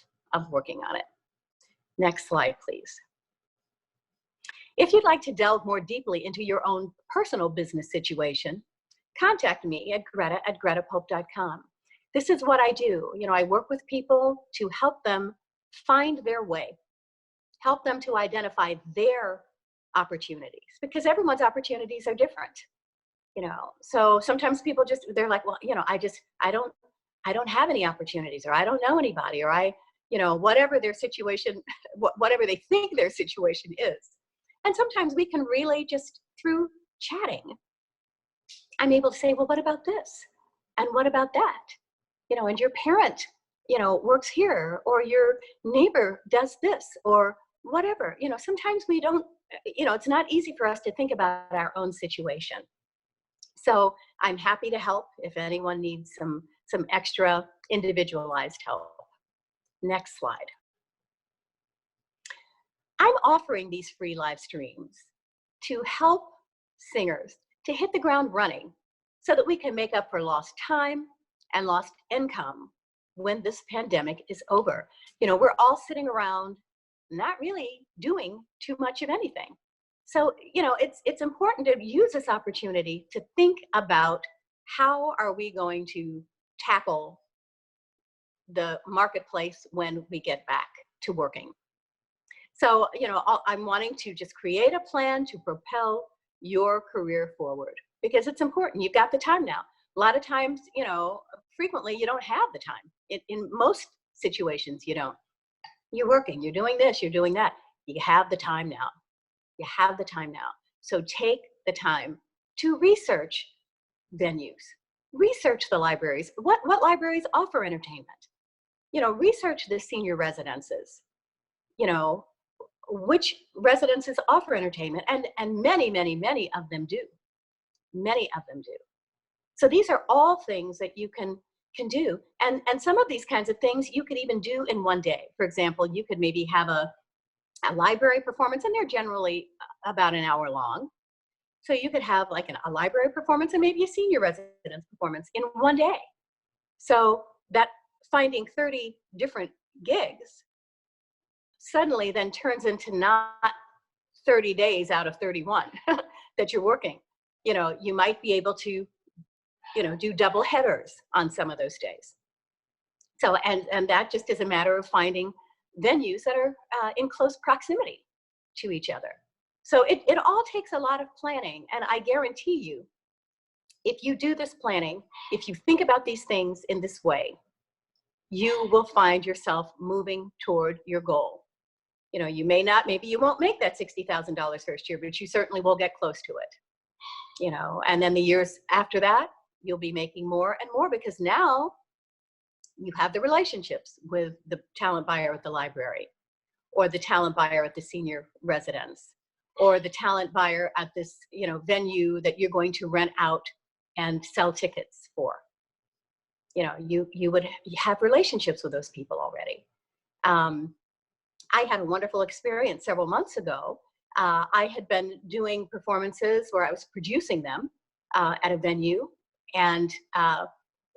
working on it. Next slide, please. If you'd like to delve more deeply into your own personal business situation, contact me at greta@gretapope.com. This is what I do. You know, I work with people to help them find their way, help them to identify their opportunities, because everyone's opportunities are different. You know, so sometimes people they're like, well, you know, I don't have any opportunities, or I don't know anybody, or whatever their situation, whatever they think their situation is. And sometimes we can really just through chatting, I'm able to say, well, what about this? And what about that? You know, and your parent, works here, or your neighbor does this, or whatever. You know, sometimes we don't, it's not easy for us to think about our own situation. So I'm happy to help if anyone needs some extra individualized help. Next slide. I'm offering these free live streams to help singers to hit the ground running so that we can make up for lost time and lost income when this pandemic is over. You know, we're all sitting around not really doing too much of anything. So, it's important to use this opportunity to think about how are we going to tackle the marketplace when we get back to working. So, I'm wanting to just create a plan to propel your career forward, because it's important. You've got the time now. A lot of times, frequently you don't have the time. In most situations, you don't. You're working, you're doing this, you're doing that. You have the time now. You have the time now. So take the time to research venues, research the libraries. What libraries offer entertainment? Research the senior residences. Which residences offer entertainment, and many, many, many of them do. Many of them do. So these are all things that you can do. And some of these kinds of things you could even do in one day. For example, you could maybe have a library performance, and they're generally about an hour long. So you could have like a library performance and maybe a senior residence performance in one day. So that finding 30 different gigs suddenly then turns into not 30 days out of 31 that you're working. You might be able to, do double headers on some of those days. So, and that just is a matter of finding venues that are in close proximity to each other. So it all takes a lot of planning, and I guarantee you, if you do this planning, if you think about these things in this way, you will find yourself moving toward your goal. You may not, maybe you won't make that $60,000 first year, but you certainly will get close to it. And then the years after that, you'll be making more and more, because now you have the relationships with the talent buyer at the library, or the talent buyer at the senior residence, or the talent buyer at this, venue that you're going to rent out and sell tickets for. You would have relationships with those people already. I had a wonderful experience several months ago. I had been doing performances where I was producing them at a venue and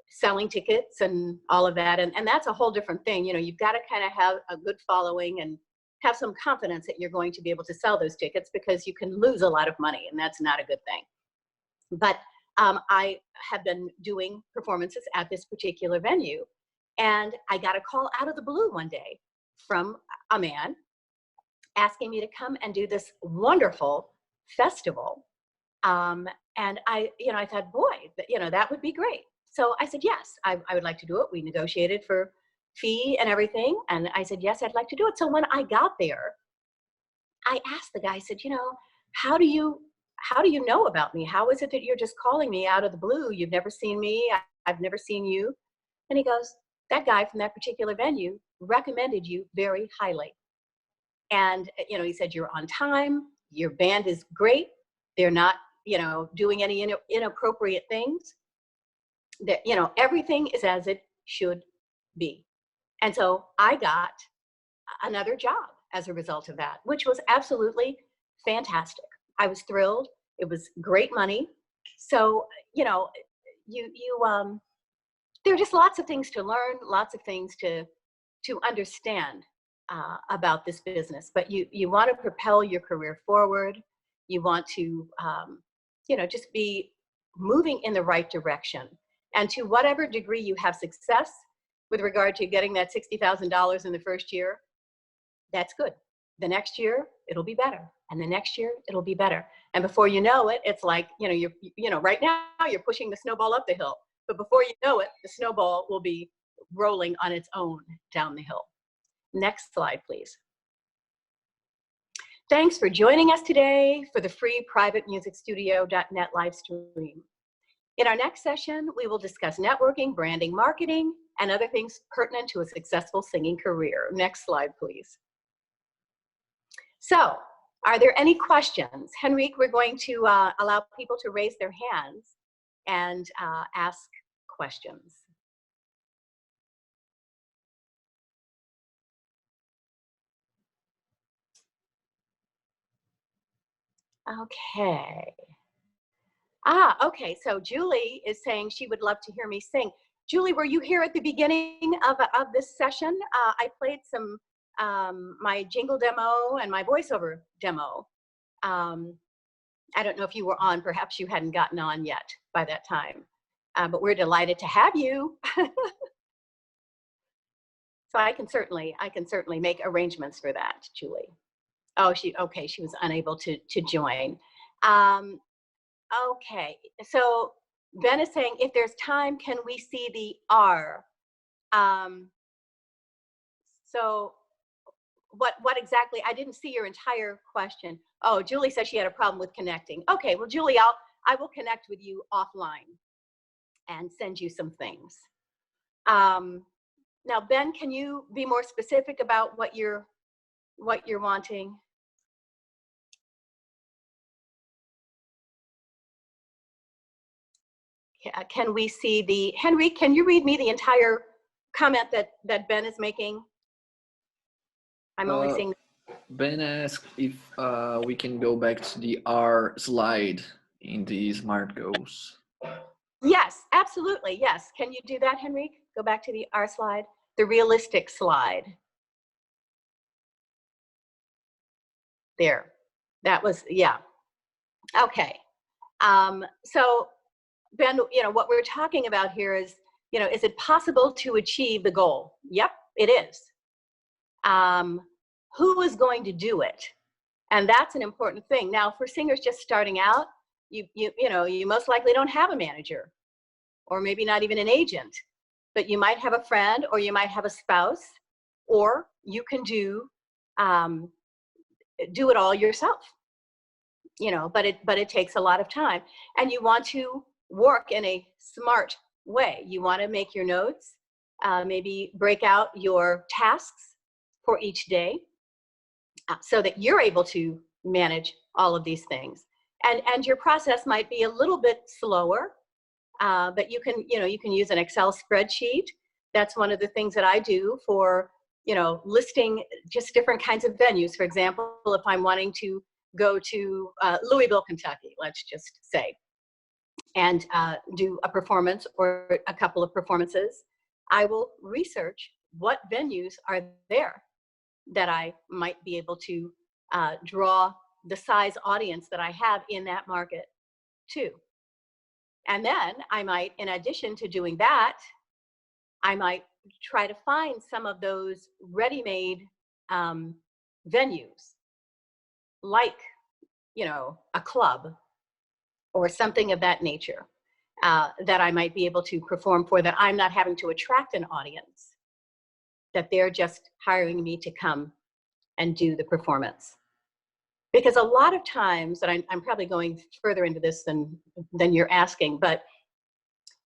selling tickets and all of that. And that's a whole different thing. You've got to kind of have a good following and have some confidence that you're going to be able to sell those tickets, because you can lose a lot of money, and that's not a good thing. But I have been doing performances at this particular venue. And I got a call out of the blue one day from a man asking me to come and do this wonderful festival. And I thought, boy, that would be great. So I said, yes, I would like to do it. We negotiated for fee and everything. And I said, yes, I'd like to do it. So when I got there, I asked the guy, I said, how do you know about me? How is it that you're just calling me out of the blue? You've never seen me. I've never seen you. And he goes, that guy from that particular venue recommended you very highly. And, he said, you're on time. Your band is great. They're not, doing any inappropriate things. That, everything is as it should be. And so I got another job as a result of that, which was absolutely fantastic. I was thrilled. It was great money. So, there are just lots of things to learn, lots of things to understand about this business. But you want to propel your career forward. You want to, just be moving in the right direction. And to whatever degree you have success with regard to getting that $60,000 in the first year, that's good. The next year, it'll be better. And the next year, it'll be better. And before you know it, it's like, right now you're pushing the snowball up the hill. But before you know it, the snowball will be rolling on its own down the hill. Next slide, please. Thanks for joining us today for the free privatemusicstudio.net live stream. In our next session, we will discuss networking, branding, marketing, and other things pertinent to a successful singing career. Next slide, please. So, are there any questions? Henrique, we're going to allow people to raise their hands and ask questions. Okay. Okay, so Julie is saying she would love to hear me sing. Julie, were you here at the beginning of this session? I played some my jingle demo and my voiceover demo. I don't know if you were on, perhaps you hadn't gotten on yet by that time, but we're delighted to have you. So I can certainly make arrangements for that, Julie. Oh, she was unable to join. Okay, so Ben is saying, if there's time, can we see the R? So what exactly, I didn't see your entire question. Oh, Julie says she had a problem with connecting. Okay, well, Julie, I will connect with you offline and send you some things. Now, Ben, can you be more specific about what you're wanting? Can we see the, Henry, can you read me the entire comment that Ben is making? I'm only seeing. Ben asked if we can go back to the R slide in the SMART goals. Yes, absolutely, yes. Can you do that, Henrique? Go back to the R slide, the realistic slide. There, that was, yeah. Okay, so Ben, what we're talking about here is, is it possible to achieve the goal? Yep, it is. Who is going to do it? And that's an important thing. Now, for singers just starting out, you most likely don't have a manager, or maybe not even an agent, but you might have a friend, or you might have a spouse, or you can do it all yourself. But it takes a lot of time, and you want to work in a smart way. You want to make your notes, maybe break out your tasks for each day, so that you're able to manage all of these things. And your process might be a little bit slower, but you can use an Excel spreadsheet. That's one of the things that I do for, listing just different kinds of venues. For example, if I'm wanting to go to Louisville, Kentucky, let's just say, and do a performance or a couple of performances, I will research what venues are there that I might be able to draw the size audience that I have in that market to. And then I might, in addition to doing that, I might try to find some of those ready-made venues, like, you know, a club or something of that nature, that I might be able to perform for, that I'm not having to attract an audience, that they're just hiring me to come and do the performance. Because a lot of times, and I'm probably going further into this than you're asking, but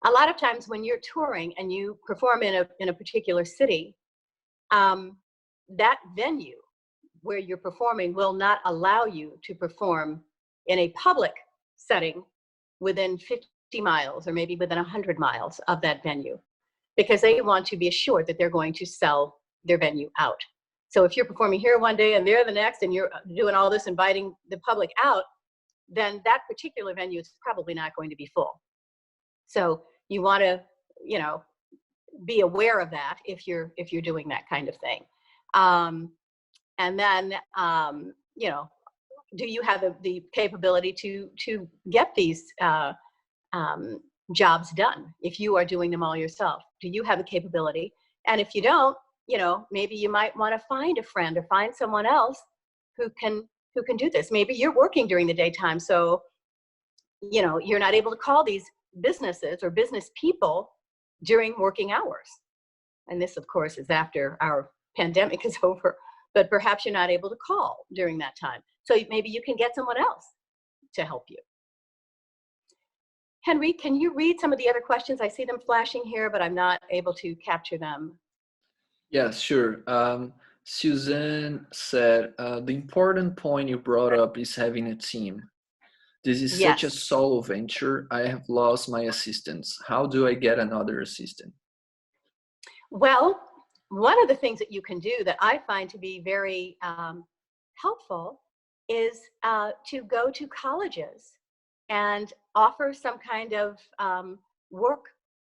a lot of times when you're touring and you perform in a particular city, that venue where you're performing will not allow you to perform in a public setting within 50 miles or maybe within 100 miles of that venue, because they want to be assured that they're going to sell their venue out. So if you're performing here one day and there the next, and you're doing all this inviting the public out, then that particular venue is probably not going to be full. So you want to, you know, be aware of that if you're doing that kind of thing. And then, you know, do you have the capability to get these jobs done if you are doing them all yourself? Do you have the capability? And if you don't, you know, maybe you might want to find a friend or find someone else who can do this. Maybe you're working during the daytime, so, you know, you're not able to call these businesses or business people during working hours. And this, of course, is after our pandemic is over, but perhaps you're not able to call during that time. So maybe you can get someone else to help you. Henry, can you read some of the other questions? I see them flashing here, but I'm not able to capture them. Yes, sure. Suzanne said, the important point you brought up is having a team. This is such a solo venture. I have lost my assistants. How do I get another assistant? Well, one of the things that you can do that I find to be very helpful is to go to colleges and offer some kind of work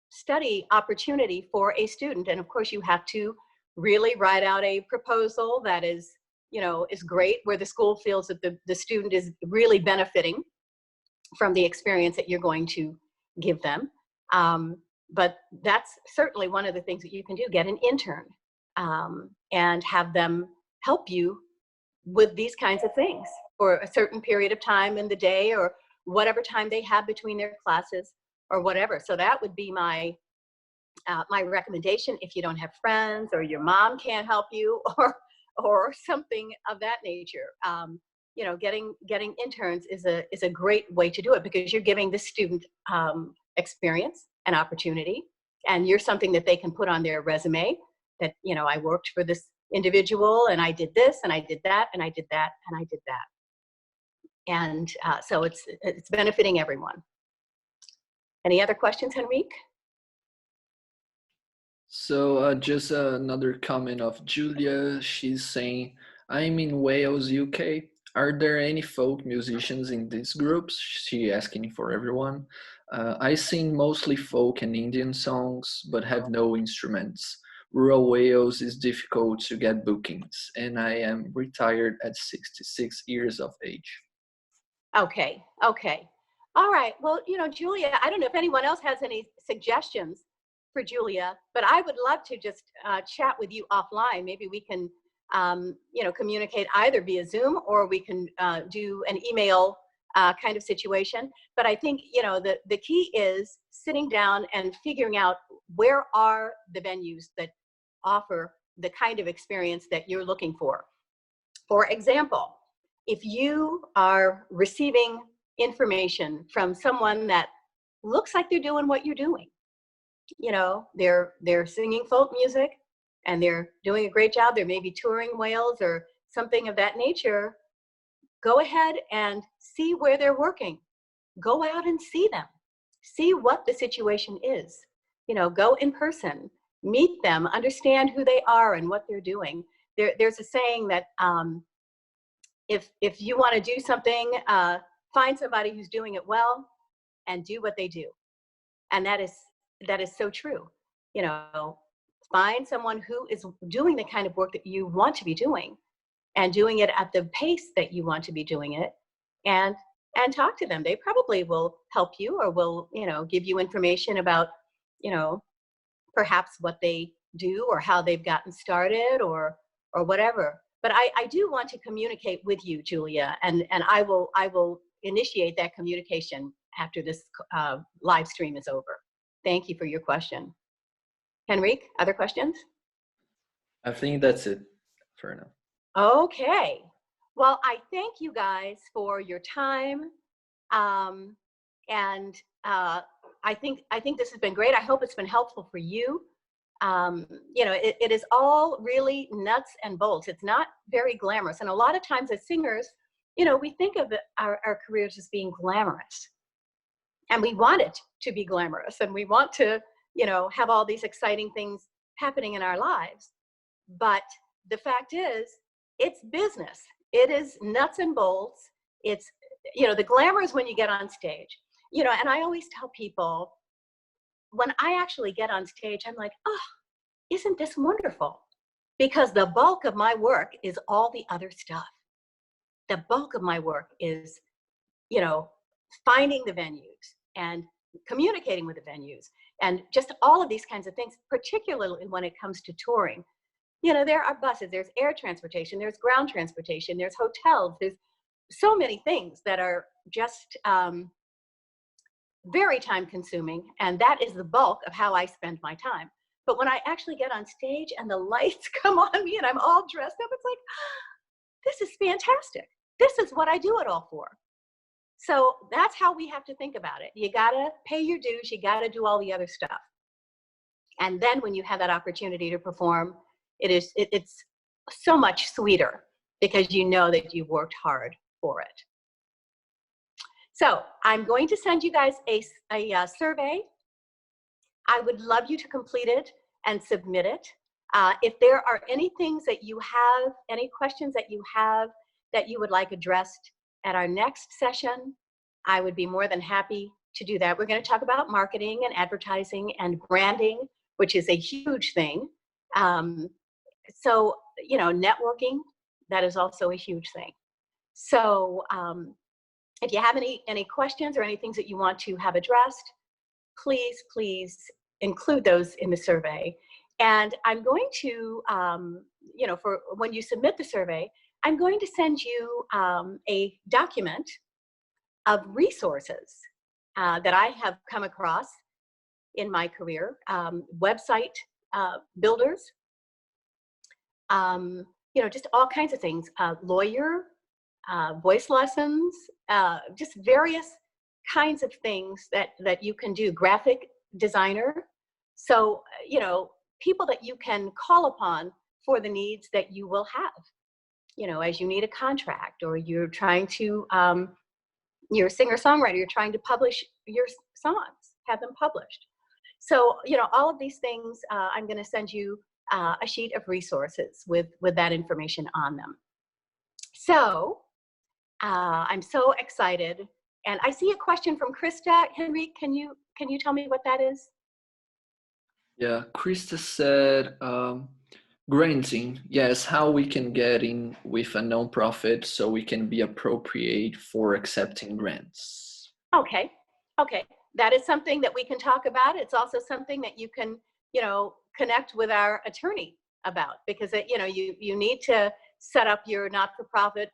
study opportunity for a student. And of course, you have to really write out a proposal that is, you know, is great, where the school feels that the student is really benefiting from the experience that you're going to give them. But that's certainly one of the things that you can do. Get an intern and have them help you with these kinds of things for a certain period of time in the day, or whatever time they have between their classes or whatever. So that would be my my recommendation if you don't have friends, or your mom can't help you, or something of that nature. You know, getting interns is a great way to do it, because you're giving the student experience and opportunity, and you're something that they can put on their resume, that, you know, I worked for this individual and I did this and I did that and I did that and I did that. And so it's benefiting everyone. Any other questions, Henrique? So just another comment of Julia. She's saying, I'm in Wales, UK. Are there any folk musicians in these groups? She asking for everyone. I sing mostly folk and Indian songs, but have no instruments. Rural Wales is difficult to get bookings, and I am retired at 66 years of age. Okay. All right. Well, you know, Julia, I don't know if anyone else has any suggestions for Julia, but I would love to just chat with you offline. Maybe we can, you know, communicate either via Zoom, or we can do an email kind of situation. But I think, you know, the key is sitting down and figuring out where are the venues that offer the kind of experience that you're looking for. For example, if you are receiving information from someone that looks like they're doing what you're doing, you know, they're singing folk music and they're doing a great job, they're maybe touring Wales or something of that nature, go ahead and see where they're working. Go out and see them. See what the situation is. You know, go in person, meet them, understand who they are and what they're doing. There's a saying that if you want to do something, find somebody who's doing it well and do what they do. And that is so true. You know, find someone who is doing the kind of work that you want to be doing and doing it at the pace that you want to be doing it, and and talk to them. They probably will help you, or will, give you information about, perhaps what they do or how they've gotten started, or whatever. But I do want to communicate with you, Julia, and I will initiate that communication after this live stream is over. Thank you for your question. Henrique, other questions? I think that's it for now. Okay. Well, I thank you guys for your time. And I think this has been great. I hope it's been helpful for you. It is all really nuts and bolts. It's not very glamorous. And a lot of times as singers, we think of our careers as being glamorous. And we want it to be glamorous. And we want to, have all these exciting things happening in our lives. But the fact is, it's business. It is nuts and bolts. It's, the glamour is when you get on stage. And I always tell people, when I actually get on stage, I'm like, oh, isn't this wonderful? Because the bulk of my work is all the other stuff. The bulk of my work is, finding the venues and communicating with the venues and just all of these kinds of things, particularly when it comes to touring. There are buses, there's air transportation, there's ground transportation, there's hotels, there's so many things that are just very time consuming, and that is the bulk of how I spend my time. But when I actually get on stage and the lights come on me and I'm all dressed up, it's like, this is fantastic. This is what I do it all for. So that's how we have to think about it. You gotta pay your dues, you gotta do all the other stuff. And then when you have that opportunity to perform, it's so much sweeter because you know that you've worked hard for it. So I'm going to send you guys a survey. I would love you to complete it and submit it. If there are any things that you have, any questions that you have that you would like addressed at our next session, I would be more than happy to do that. We're going to talk about marketing and advertising and branding, which is a huge thing. So, networking, that is also a huge thing. So if you have any questions or any things that you want to have addressed, please include those in the survey. And I'm going to, for when you submit the survey, I'm going to send you a document of resources that I have come across in my career, website builders, just all kinds of things, lawyer, voice lessons, just various kinds of things that you can do, graphic designer. So, people that you can call upon for the needs that you will have, as you need a contract, or you're trying to, you're a singer-songwriter, you're trying to publish your songs, have them published. So, all of these things, I'm going to send you a sheet of resources with that information on them. So, I'm so excited. And I see a question from Krista. Henry, can you tell me what that is? Yeah, Krista said, granting, yes, how we can get in with a nonprofit so we can be appropriate for accepting grants. Okay. That is something that we can talk about. It's also something that you can, connect with our attorney about, because, you need to set up your not-for-profit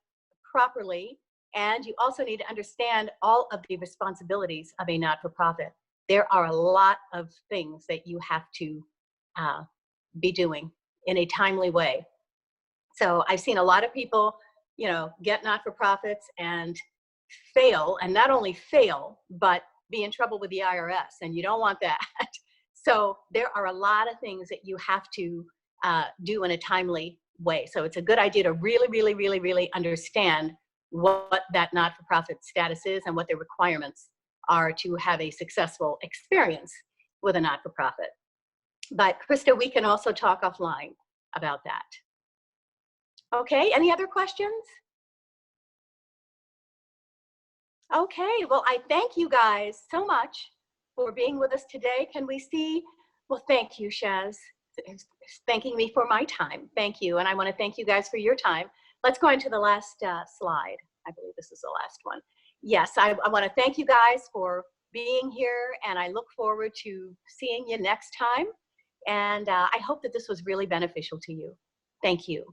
properly, and you also need to understand all of the responsibilities of a not-for-profit. There are a lot of things that you have to be doing in a timely way. So I've seen a lot of people, get not-for-profits and fail, and not only fail, but be in trouble with the IRS, and you don't want that. So there are a lot of things that you have to do in a timely way. So it's a good idea to really understand what that not-for-profit status is and what the requirements are to have a successful experience with a not-for-profit. But Krista, we can also talk offline about that. Okay, any other questions? Okay, well, I thank you guys so much for being with us today. Can we see? Well, thank you, Shaz, thanking me for my time. Thank you, and I want to thank you guys for your time. Let's go into the last slide. I believe this is the last one. yes, I want to thank you guys for being here, and I look forward to seeing you next time. And I hope that this was really beneficial to you. Thank you.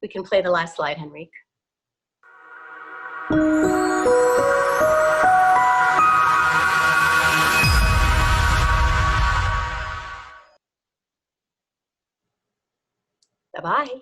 We can play the last slide, Henrique. Bye-bye.